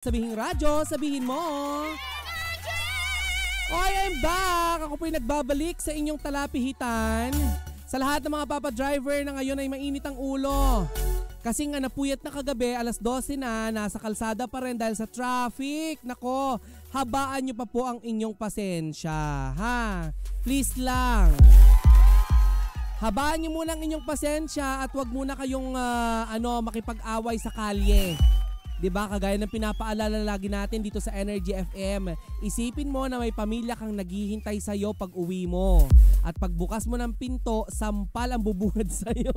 Sabihin radyo, sabihin mo. I am back! Ako po'y nagbabalik sa inyong talapihitan. Sa lahat ng mga papadriver na ngayon ay mainit ang ulo. Kasi nga napuyat na kagabi, alas 12 na, nasa kalsada pa rin dahil sa traffic. Nako, habaan nyo pa po ang inyong pasensya. Ha? Please lang. Habaan nyo muna ang inyong pasensya at wag muna kayong makipag-away sa kalye. Diba, kagaya ng pinapaalala lagi natin dito sa Energy FM, isipin mo na may pamilya kang naghihintay sa'yo pag uwi mo. At pagbukas mo ng pinto, sampal ang bubungad sa'yo.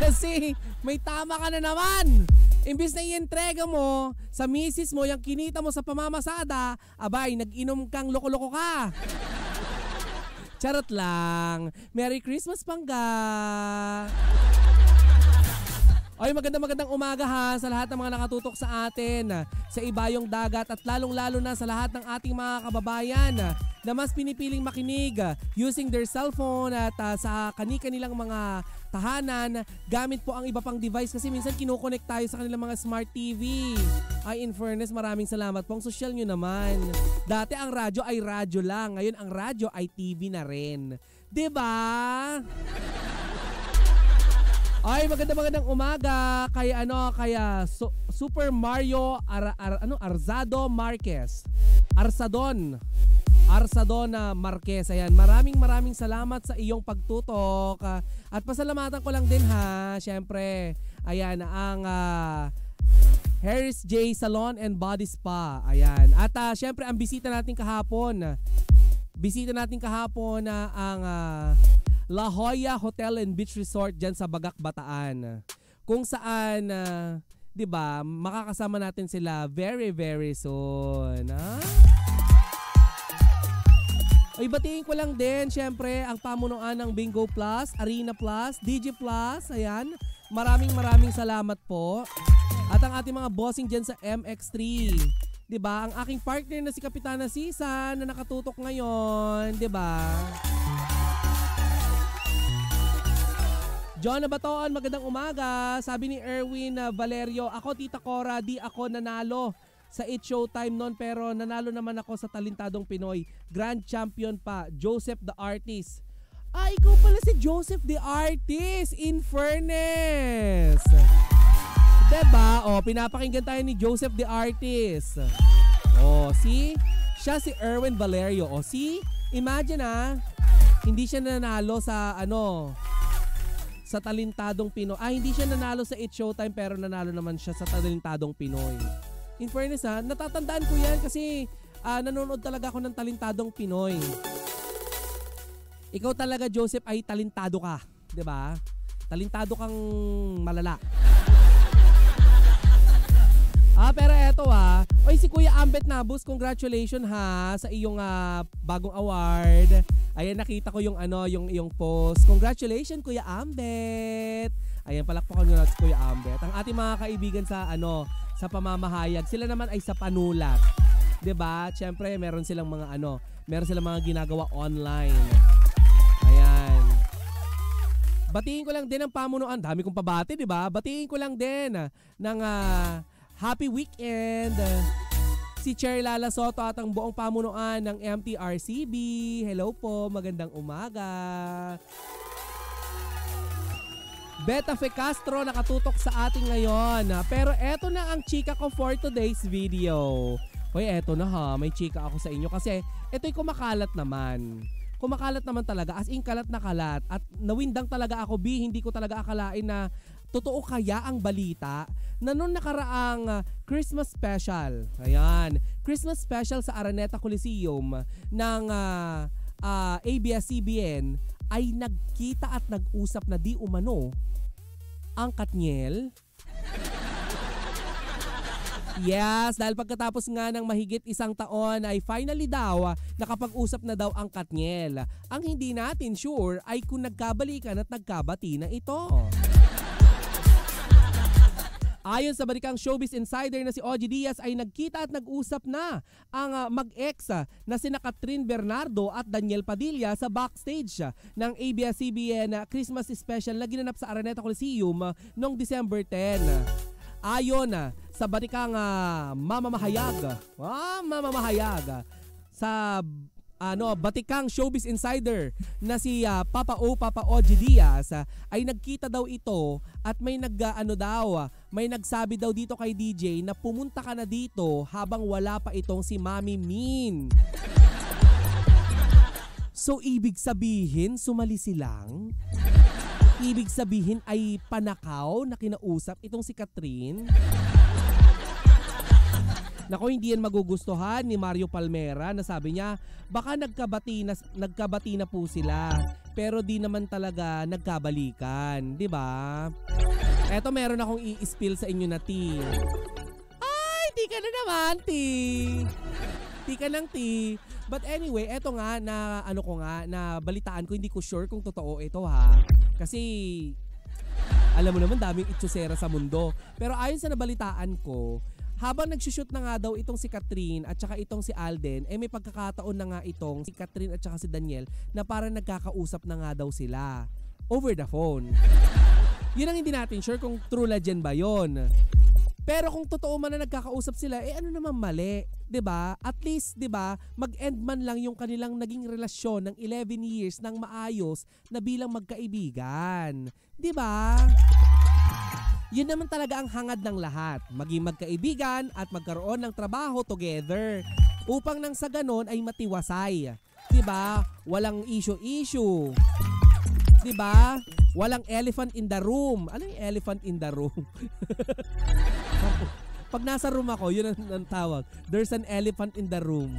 Kasi may tama ka na naman. Imbis na i-entrega mo sa misis mo yung kinita mo sa pamamasada, abay, nag-inom kang loko-loko ka. Charot lang. Merry Christmas, Pangga! Ay, magandang umaga ha sa lahat ng mga nakatutok sa atin sa ibayong dagat at lalong-lalo na sa lahat ng ating mga kababayan na mas pinipiling makinig using their cellphone at sa kani-kanilang mga tahanan gamit po ang iba pang device kasi minsan kinokonek tayo sa kanilang mga smart TV. Ay, in fairness, maraming salamat po. Ang social nyo naman. Dati ang radyo ay radyo lang. Ngayon ang radyo ay TV na rin. Diba? Ay, magandang umaga kay Super Mario Arzado Marquez. Arzadon Marquez. Ayan, maraming salamat sa iyong pagtutok. At pasalamatan ko lang din ha, syempre. Ayan, ang Harris J Salon and Body Spa. Ayan. At syempre ang bisita natin kahapon. Ang La Jolla Hotel and Beach Resort dyan sa Bagak, Bataan. Kung saan, 'di ba, makakasama natin sila very very soon. Ay, batiin ko lang din, syempre, ang pamunuan ng Bingo Plus, Arena Plus, DJ Plus, ayan. Maraming salamat po. At ang ating mga bossing dyan sa MX3. 'Di ba? Ang aking partner na si Kapitana Sisa na nakatutok ngayon, 'di ba? John Nabatoon, magandang umaga. Sabi ni Erwin Valerio, ako Tita Cora, di ako nanalo sa It's Showtime noon pero nanalo naman ako sa Talentadong Pinoy. Grand champion pa, Joseph the Artist. Ikaw pala si Joseph the Artist, in fairness. Diba? Pinapakinggan tayo ni Joseph the Artist. See? Siya si Erwin Valerio. See? Imagine hindi siya nanalo sa sa Talentadong Pinoy. Hindi siya nanalo sa It's Showtime pero nanalo naman siya sa Talentadong Pinoy. In fairness natatandaan ko yan kasi nanonood talaga ako ng Talentadong Pinoy. Ikaw talaga, Joseph, ay talentado ka. 'Di ba? Talentado kang malala. Pero eto Oy, si Kuya Ambet Nabus, congratulations sa iyong bagong award. Ayan, nakita ko yung yung post. Congratulations, Kuya Ambet. Ayan, palakpakan nyo natin si Kuya Ambet. Ang ating mga kaibigan sa sa pamamahayag, sila naman ay sa panulat. 'Di ba? Syempre, meron silang mga ginagawa online. Ayan. Batiin ko lang din ang pamunuan. Dami kong pabati, 'di ba? Batiin ko lang din ng happy weekend. Si Cherry Lala Soto at ang buong pamunuan ng MTRCB. Hello po, magandang umaga. Beta Fe Castro nakatutok sa ating ngayon. Pero eto na ang chika ko for today's video. Hoy, eto na may chika ako sa inyo kasi eto'y kumakalat naman. Kumakalat naman talaga, as in kalat na kalat. At nawindang talaga ako, hindi ko talaga akalain na totoo kaya ang balita na noong nakaraang Christmas special, ayan, Christmas special sa Araneta Coliseum ng ABS-CBN ay nagkita at nag-usap na di umano ang Katniel. Yes, dahil pagkatapos nga ng mahigit isang taon ay finally daw nakapag-usap na daw ang Katniel. Ang hindi natin sure ay kung nagkabalikan at nagkabati na ito. Ayon sa balikang Showbiz Insider na si OG Diaz ay nagkita at nag-usap na ang mag-ex na sina Catherine Bernardo at Daniel Padilla sa backstage ng ABS-CBN Christmas Special na ginanap sa Araneta Coliseum noong December 10. Ayon sa batikang mamamahayag. Mamamahayag sa batikang showbiz insider na si Papa OG Diaz ay nagkita daw ito at may may nagsabi daw dito kay DJ na pumunta ka na dito habang wala pa itong si Mami Min. So ibig sabihin sumali silang? Ibig sabihin ay panakaw na kinausap itong si Catherine? Nako, hindi yan magugustuhan ni Mario Palmera na sabi niya baka nagkabati na po sila pero di naman talaga nagkabalikan, di ba? Eto, meron akong i-spill sa inyo na tea. Ay, di ka na naman, tea. Di ka ng tea. But anyway, eto nga na na balitaan ko, hindi ko sure kung totoo ito ha. Kasi alam mo naman daming itsusera sa mundo. Pero ayon sa nabalitaan ko, habang nagsushoot na nga daw itong si Catherine at saka itong si Alden, may pagkakataon na nga itong si Catherine at saka si Daniel na parang nagkakausap na nga daw sila over the phone. Yun ang hindi natin sure kung true legend ba yon. Pero kung totoo man na nagkakausap sila, ano naman mali, 'di ba? At least, 'di ba, mag-end man lang yung kanilang naging relasyon ng 11 years ng maayos na bilang magkaibigan, 'di ba? Yun naman talaga ang hangad ng lahat, maging magkaibigan at magkaroon ng trabaho together upang nang sa ganon ay matiwasay. 'Di ba? Walang issue. 'Di ba? Walang elephant in the room. Ano yung elephant in the room? Pag nasa room ako, yun ang tawag. There's an elephant in the room.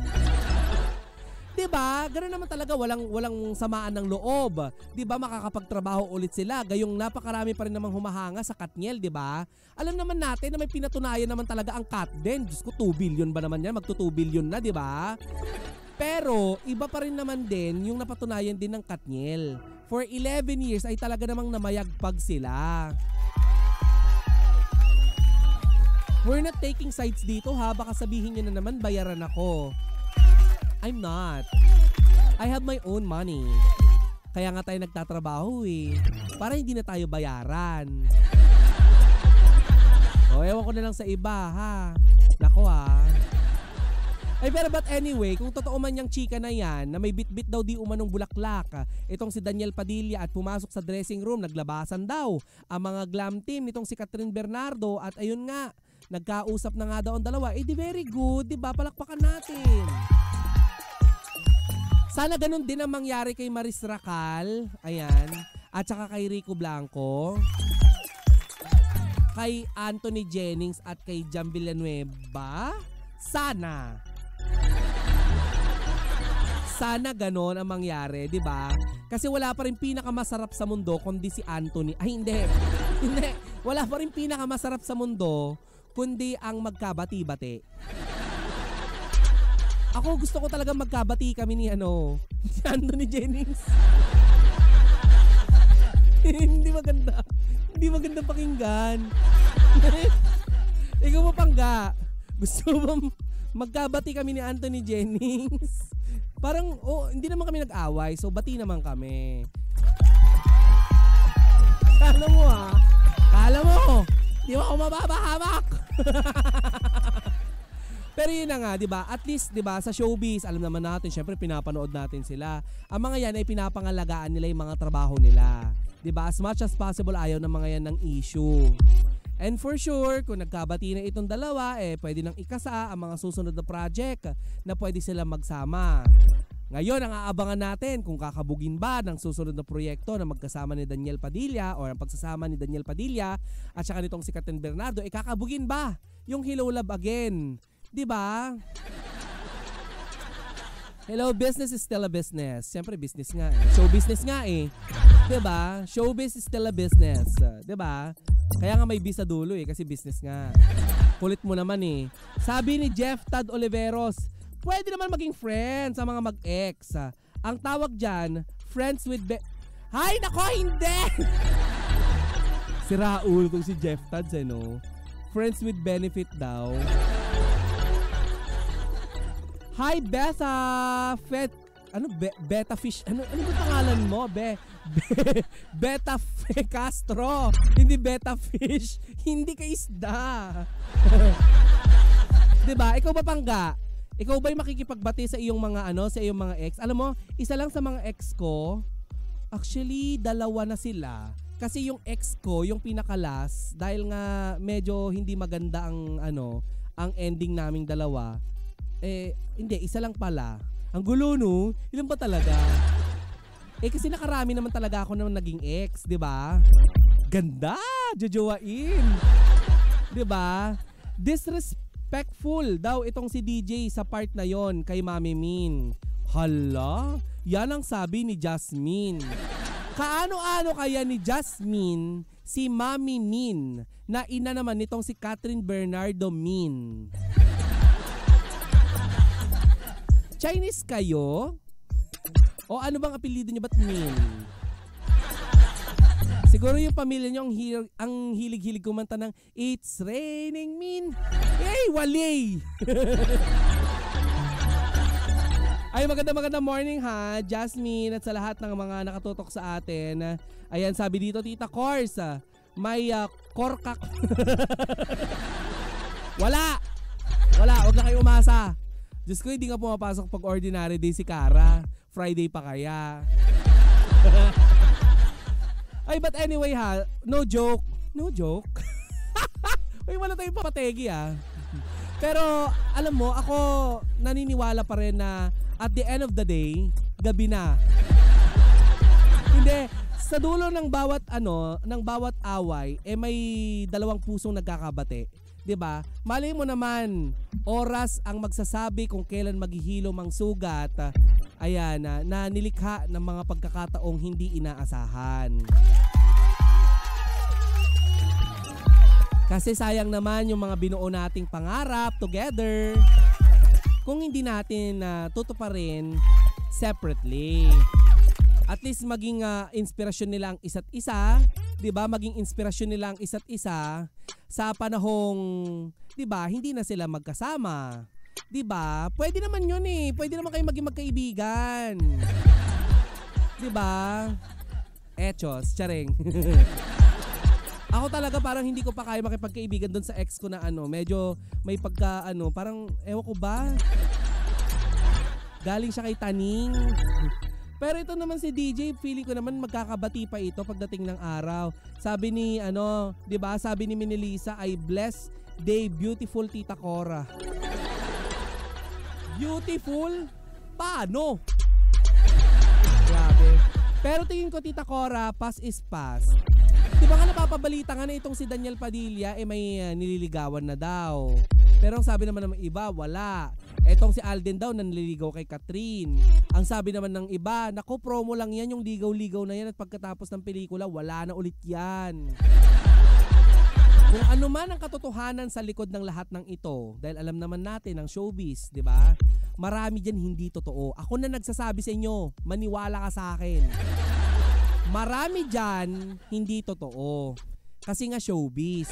'Di ba? Ganoon naman talaga, walang samaan ng loob. 'Di ba? Makakapagtrabaho ulit sila. Gayong napakarami pa rin namang humahanga sa Katniel, 'di ba? Alam naman natin na may pinatunayan naman talaga ang Kat din. Diyos ko, 2 billion ba naman 'yan? Magto 2 billion na, 'di ba? Pero iba pa rin naman din yung napatunayan din ng Katniel. For 11 years ay talaga namang namayagpag sila. We're not taking sides dito ha. Baka sabihin nyo na naman bayaran ako. I'm not. I have my own money. Kaya nga tayo nagtatrabaho para hindi na tayo bayaran. Ewan ko na lang sa iba ha. Nako ha. Pero but anyway, kung totoo man yung chika na yan, na may bit-bit daw di umanong bulaklak, itong si Daniel Padilla at pumasok sa dressing room, naglabasan daw ang mga glam team nitong si Catherine Bernardo at ayun nga, nagkausap na nga daw ang dalawa. Di very good, di ba? Palakpakan natin. Sana ganun din ang mangyari kay Maris Racal, ayan, at saka kay Rico Blanco, kay Anthony Jennings at kay Jam Villanueva. Sana ganun ang mangyari, di ba? Kasi wala pa rin pinakamasarap sa mundo kundi si Anthony. Ay, hindi. Wala pa rin pinakamasarap sa mundo kundi ang magkabati-bati. Ako gusto ko talaga magkabati kami ni Anthony Jennings. Hindi maganda. Hindi maganda pakinggan. Ikaw mo pangga. Gusto mo magkabati kami ni Anthony Jennings? Parang, hindi naman kami nag-away. So, bati naman kami. Kala mo Kala mo. Di ba ako mababahamak? Pero yun na nga, di ba? At least, di ba, sa showbiz, alam naman natin, syempre pinapanood natin sila. Ang mga yan ay pinapangalagaan nila yung mga trabaho nila. Di ba? As much as possible, ayaw ng mga yan ng issue. And for sure, kung nagkabati na itong dalawa, pwede nang ikasa ang mga susunod na project na pwede sila magsama. Ngayon, ang aabangan natin kung kakabugin ba ng susunod na proyekto na magkasama ni Daniel Padilla or ang pagsasama ni Daniel Padilla at saka nitong si Catherine Bernardo, kakabugin ba yung Hello Love Again? Di ba? Hello, business is still a business. Siyempre, business nga Show business nga Di ba? Showbiz is still a business. Di ba? Kaya nga may B sa dulo kasi business nga. Kulit mo naman Sabi ni Jeff Tad Oliveros, pwede naman maging friends sa mga mag-ex. Ang tawag dyan, friends with Hay, nako, hindi! Si Raul, kung si Jeff Tad, friends with benefit daw. Hi, Beta Beta Fish. Ano ba pangalan mo, Beta Castro, hindi beta fish, hindi ka isda. 'Di ba? Ikaw ba Pangga? Ikaw ba'y makikipagbati sa iyong mga sa iyong mga ex? Alam mo, isa lang sa mga ex ko, actually dalawa na sila. Kasi yung ex ko, yung pinakalas, dahil nga medyo hindi maganda ang ang ending naming dalawa. Hindi, isa lang pala. Ang gulo no, ilan ba talaga? Kasi nakarami naman talaga ako na naging ex, 'di ba? Ganda, jojowain. 'Di ba? Disrespectful daw itong si DJ sa part na yon kay Mami Min. Hala, yan ang sabi ni Jasmine. Kaano-ano kaya ni Jasmine si Mami Min na ina naman nitong si Catherine Bernardo Min? Chinese kayo? O ano bang apelyido niyo, ba't Min? Siguro yung pamilya niyo ang hilig-hilig kumanta ng It's Raining Min. Yay, wali! Ay, maganda morning ha, Jasmine, at sa lahat ng mga nakatutok sa atin. Ayan, sabi dito, Tita Cors, may korkak. Wala, huwag na kayo umasa. Diyos ko, hindi nga pumapasok pag ordinary day si Kara. Friday pa kaya. Ay, but anyway ha, no joke. Uy, wala tayong papategi ha. Pero alam mo, ako naniniwala pa rin na at the end of the day, gabi na. Hindi, sa dulo ng bawat away, may dalawang pusong nagkakabate. 'Di ba? Malay mo naman, oras ang magsasabi kung kailan maghihilom ang sugat. Ayan, na nilikha ng mga pagkakataong hindi inaasahan. Kasi sayang naman yung mga binuo nating pangarap together kung hindi natin tutuparin separately. At least maging inspirasyon nila ang isa't isa, 'di ba? Maging inspirasyon nila ang isa't isa sa panahong, 'di ba, hindi na sila magkasama. 'Di ba? Pwede naman 'yun eh. Pwede naman kayo maging magkaibigan. 'Di ba? Echos, charing. Ako talaga parang hindi ko pa kaya makipagkaibigan doon sa ex ko na medyo may pagka parang ewan ko ba. Galing siya kay Taning. Pero ito naman si DJ, feeling ko naman magkakabati pa ito pagdating ng araw. Sabi ni 'di ba? Sabi ni Minelisa ay blessed day, beautiful Tita Cora. Beautiful? Paano? Grabe. Pero tingin ko Tita Cora, pass is pass. Di ba nga napapabalita nga na itong si Daniel Padilla may nililigawan na daw. Pero ang sabi naman ng iba, wala. Etong si Alden daw nanliligaw kay Catherine. Ang sabi naman ng iba, naku, promo lang yan, yung ligaw-ligaw na yan at pagkatapos ng pelikula, wala na ulit yan. Kung ano man ang katotohanan sa likod ng lahat ng ito, dahil alam naman natin ang showbiz, di ba? Marami dyan hindi totoo. Ako na nagsasabi sa inyo, maniwala ka sa akin. Marami dyan hindi totoo. Kasi nga showbiz.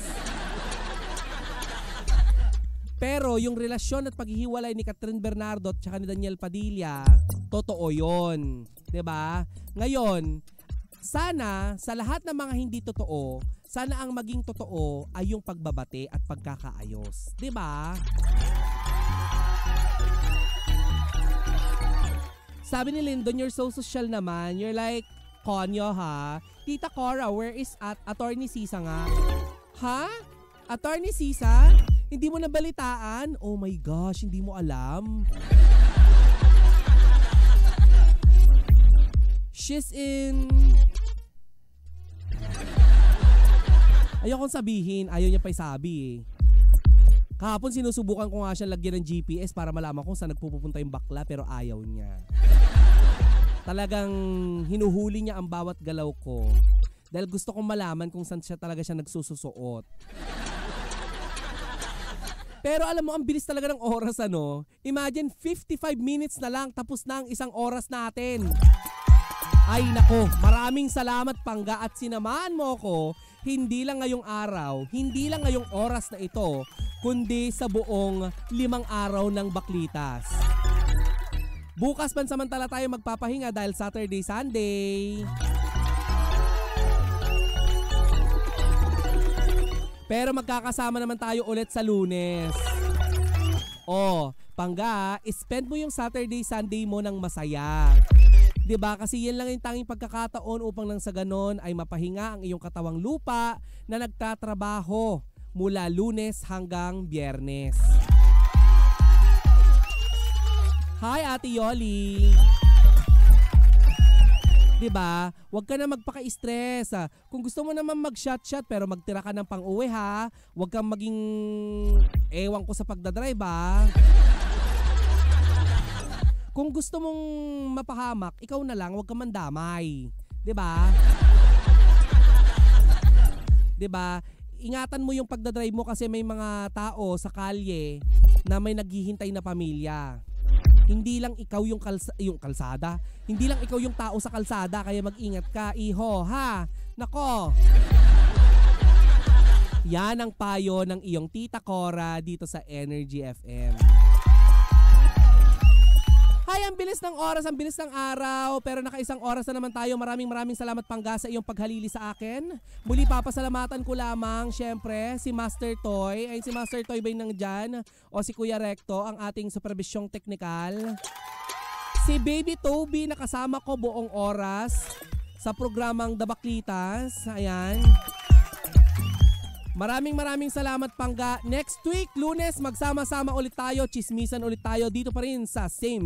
Pero yung relasyon at paghihiwalay ni Catherine Bernardo at saka ni Daniel Padilla, totoo yon, 'di ba? Ngayon, sana sa lahat ng mga hindi totoo, sana ang maging totoo ay yung pagbabate at pagkakaayos, 'di ba? Sabi ni Lyndon, you're so social naman. You're like Konyo ha. Tita Cora, where is Attorney Sisa nga? Ha? Attorney Sisa? Hindi mo nabalitaan? Oh my gosh, hindi mo alam. She's in... Ayokong sabihin, ayaw niya pa isabi eh. Kahapon sinusubukan ko nga siya lagyan ng GPS para malaman kung saan nagpupunta yung bakla pero ayaw niya. Talagang hinuhuli niya ang bawat galaw ko dahil gusto kong malaman kung saan siya talaga siya nagsususuot. Pero alam mo, ang bilis talaga ng oras Imagine 55 minutes na lang tapos na ang isang oras natin. Ay nako, maraming salamat Pangga at sinamahan mo ko hindi lang ngayong araw, hindi lang ngayong oras na ito, kundi sa buong 5 araw ng Baklitas. Bukas pansamantala tayo magpapahinga dahil Saturday, Sunday. Pero magkakasama naman tayo ulit sa Lunes. Pangga, spend mo yung Saturday, Sunday mo ng masaya. 'Di ba? Kasi yan lang yung tanging pagkakataon upang nang sa ganon ay mapahinga ang iyong katawang lupa na nagtatrabaho mula Lunes hanggang Biyernes. Hi, Ate Yoli. 'Di ba? Huwag ka na magpaka-stress. Kung gusto mo naman mag-shot pero magtira ka ng pang-uwi ha. Huwag kang maging ewan ko sa pagdadrive ha. Kung gusto mong mapahamak, ikaw na lang, huwag kang mandamay. 'Di ba? 'Di ba? Ingatan mo yung pagdadrive mo kasi may mga tao sa kalye na may naghihintay na pamilya. Hindi lang ikaw yung kalsada. Hindi lang ikaw yung tao sa kalsada, kaya mag-ingat ka, iho, ha? Nako. Yan ang payo ng iyong Tita Cora dito sa Energy FM. Hi, ang bilis ng oras, ang bilis ng araw, pero nakaisang oras na naman tayo. Maraming salamat Pangga sa iyong paghalili sa akin. Muli papasalamatan ko lamang, syempre, si Master Toy. Ay, si Master Toy ba yung nandyan? O si Kuya Recto, ang ating supervisyong teknikal. Si Baby Toby, nakasama ko buong oras sa programang Dabaklitas. Ayan. Maraming salamat Pangga. Next week, Lunes, magsama-sama ulit tayo. Chismisan ulit tayo dito pa rin sa same